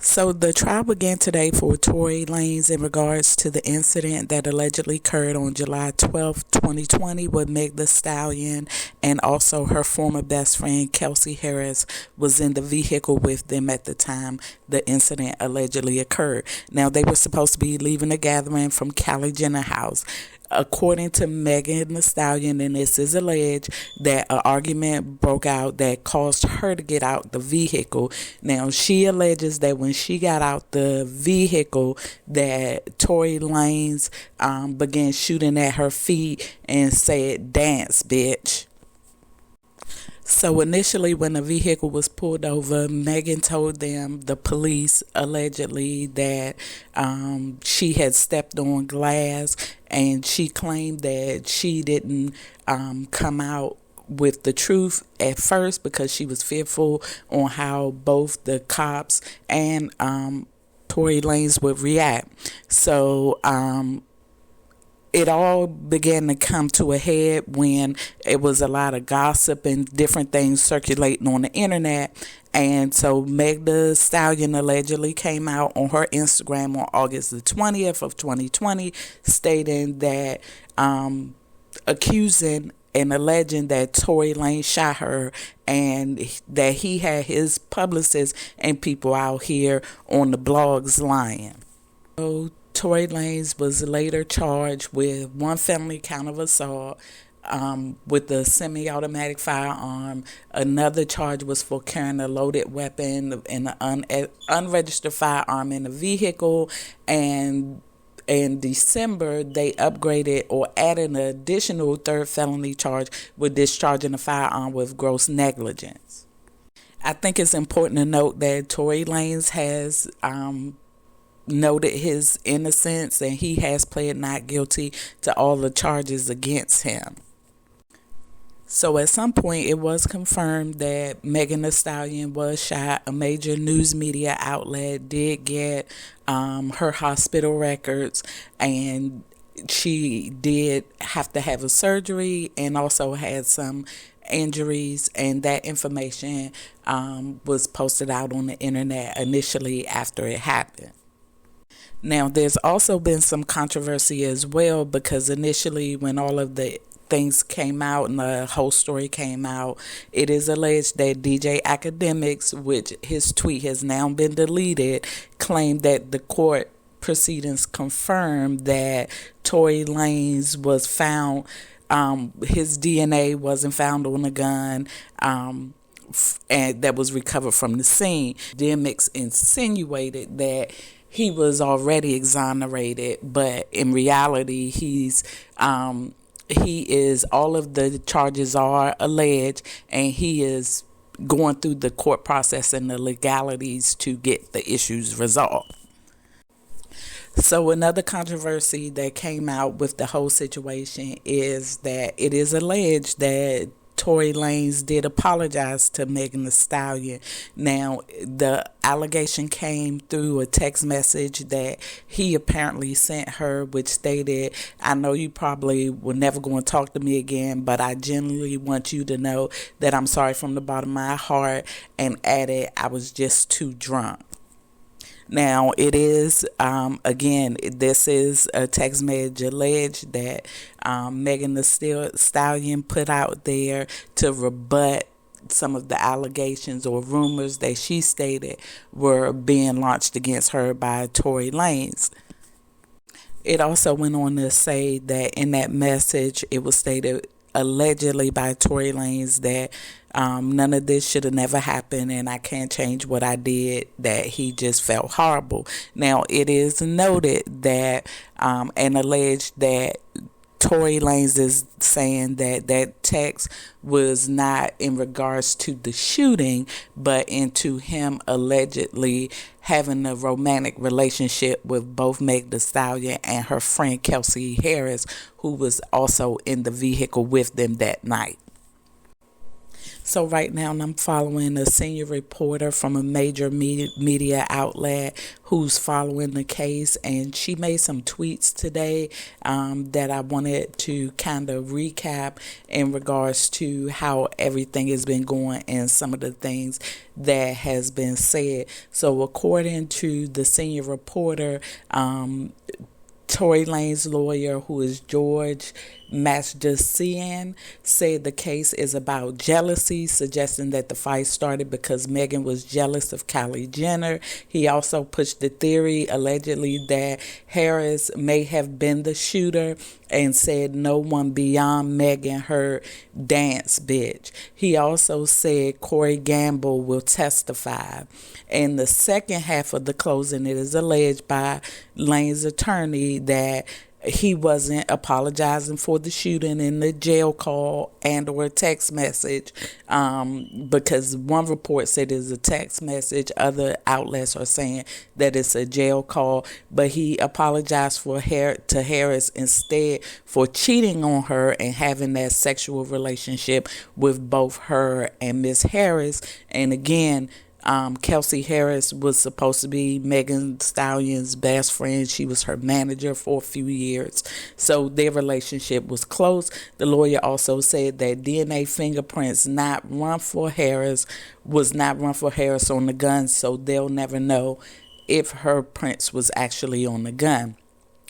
So the trial began today for Tory Lanez in regards to the incident that allegedly occurred on July 12th, 2020 with Meg Thee Stallion and also her former best friend Kelsey Harris was in the vehicle with them at the time the incident allegedly occurred. Now they were supposed to be leaving a gathering from Kylie Jenner house. According to Megan Thee Stallion, and this is alleged, that an argument broke out that caused her to get out the vehicle. Now, she alleges that when she got out the vehicle, that Tory Lanez began shooting at her feet and said, "Dance, bitch." So initially, when the vehicle was pulled over, Megan told them, the police, allegedly, that she had stepped on glass, and she claimed that she didn't come out with the truth at first because she was fearful on how both the cops and Tory Lanez would react. So it all began to come to a head when it was a lot of gossip and different things circulating on the internet. And so Meg Thee Stallion allegedly came out on her Instagram on August the 20th of 2020 stating that accusing and alleging that Tory Lanez shot her and that he had his publicists and people out here on the blogs lying. So Tory Lanez was later charged with one felony count of assault with a semi-automatic firearm. Another charge was for carrying a loaded weapon and an unregistered firearm in a vehicle. And in December, they upgraded or added an additional third felony charge with discharging a firearm with gross negligence. I think it's important to note that Tory Lanez has noted his innocence and he has pled not guilty to all the charges against him. So at some point it was confirmed that Megan Thee Stallion was shot. A major news media outlet did get her hospital records, and she did have to have a surgery and also had some injuries, and that information was posted out on the internet initially after it happened. Now, there's also been some controversy as well because initially when all of the things came out and the whole story came out, it is alleged that DJ Academics, which his tweet has now been deleted, claimed that the court proceedings confirmed that Tory Lanez was found, his DNA wasn't found on the gun, and that was recovered from the scene. Academics insinuated that he was already exonerated, but in reality, he is, all of the charges are alleged, and he is going through the court process and the legalities to get the issues resolved. So another controversy that came out with the whole situation is that it is alleged that Tory Lanez did apologize to Megan Thee Stallion. Now, the allegation came through a text message that he apparently sent her, which stated, "I know you probably were never going to talk to me again, but I genuinely want you to know that I'm sorry from the bottom of my heart," and added, "I was just too drunk." Now, it is, again, this is a text message alleged that Megan Thee Stallion put out there to rebut some of the allegations or rumors that she stated were being launched against her by Tory Lanez. It also went on to say that in that message, it was stated allegedly by Tory Lanez that none of this should have never happened and I can't change what I did, that he just felt horrible. Now, it is noted that and alleged that Tory Lanez is saying that that text was not in regards to the shooting, but into him allegedly having a romantic relationship with both Meg Thee Stallion and her friend Kelsey Harris, who was also in the vehicle with them that night. So right now I'm following a senior reporter from a major media outlet who's following the case, and she made some tweets today that I wanted to kind of recap in regards to how everything has been going and some of the things that has been said. So according to the senior reporter, Tory Lanez's lawyer, who is George Masjasian, said the case is about jealousy, suggesting that the fight started because Megan was jealous of Kylie Jenner. He also pushed the theory, allegedly, that Harris may have been the shooter, and said no one beyond Megan heard dance bitch. He also said Corey Gamble will testify. In the second half of the closing, it is alleged by Lane's attorney that he wasn't apologizing for the shooting in the jail call and or text message, because one report said it's a text message, other outlets are saying that it's a jail call, but he apologized to Harris instead for cheating on her and having that sexual relationship with both her and Miss Harris. And again, Kelsey Harris was supposed to be Megan Thee Stallion's best friend. She was her manager for a few years. So their relationship was close. The lawyer also said that DNA fingerprints was not run for Harris on the gun, so they'll never know if her prints was actually on the gun.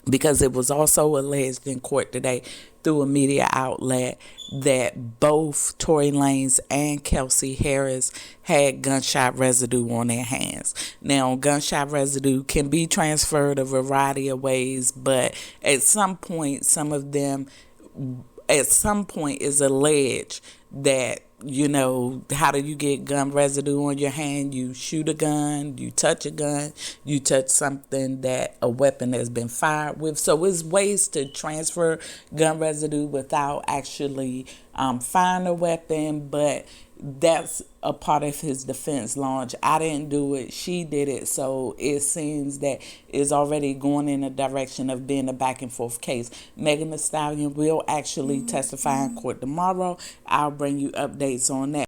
Because it was also alleged in court today through a media outlet that both Tory Lanez and Kelsey Harris had gunshot residue on their hands. Now, gunshot residue can be transferred a variety of ways, but at some point, is alleged that, how do you get gun residue on your hand? You shoot a gun, you touch a gun, you touch something that a weapon has been fired with. So it's ways to transfer gun residue without actually firing a weapon, but that's a part of his defense launch. I didn't do it, she did it, so it seems that it's already going in a direction of being a back and forth case. Megan Thee Stallion will actually testify in court tomorrow. I'll bring you updates on that.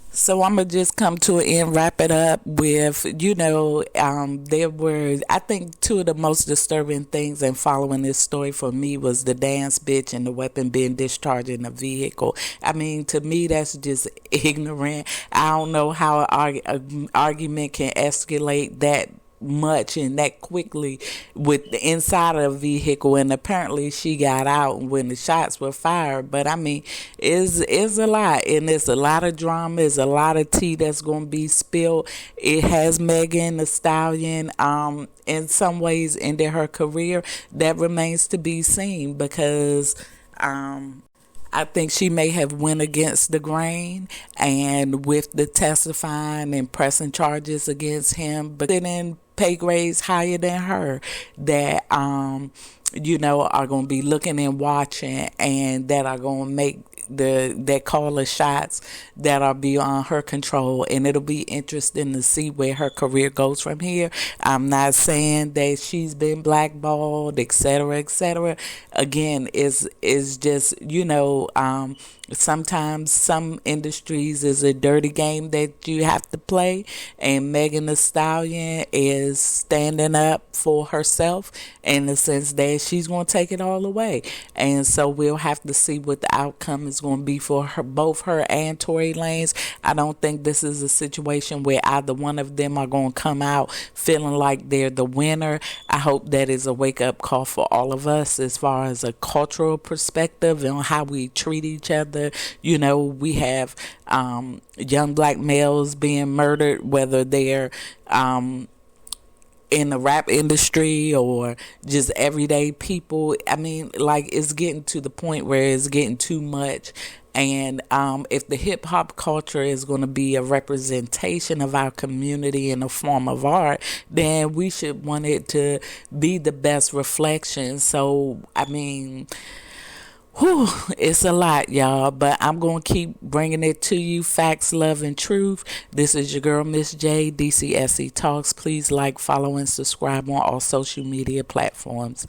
So I'm going to just come to an end, wrap it up with, there were, I think, two of the most disturbing things in following this story for me was the dance bitch and the weapon being discharged in a vehicle. I mean, to me, that's just ignorant. I don't know how an argument can escalate that much and that quickly with the inside of a vehicle, and apparently she got out when the shots were fired. But I mean, it's a lot, and it's a lot of drama, it's a lot of tea that's going to be spilled. It has Megan Thee Stallion in some ways ended her career. That remains to be seen, because I think she may have went against the grain, and with the testifying and pressing charges against him, but then pay grades higher than her that are going to be looking and watching, and that are going to make that call the shots that are beyond her control. And it'll be interesting to see where her career goes from here. I'm not saying that she's been blackballed, etc., etc. Again, is just sometimes some industries is a dirty game that you have to play, and Megan Thee Stallion is standing up for herself in the sense that she's going to take it all away. And so we'll have to see what the outcome is going to be for her, both her and Tory Lanez. I don't think this is a situation where either one of them are going to come out feeling like they're the winner. I hope that is a wake-up call for all of us as far as a cultural perspective and how we treat each other. We have young black males being murdered, whether they're in the rap industry or just everyday people. I mean, like, it's getting to the point where it's getting too much. And if the hip hop culture is going to be a representation of our community in a form of art, then we should want it to be the best reflection. So, I mean, it's a lot, y'all, but I'm going to keep bringing it to you. Facts, love, and truth. This is your girl, Miss J, DCSE Talks. Please like, follow, and subscribe on all social media platforms.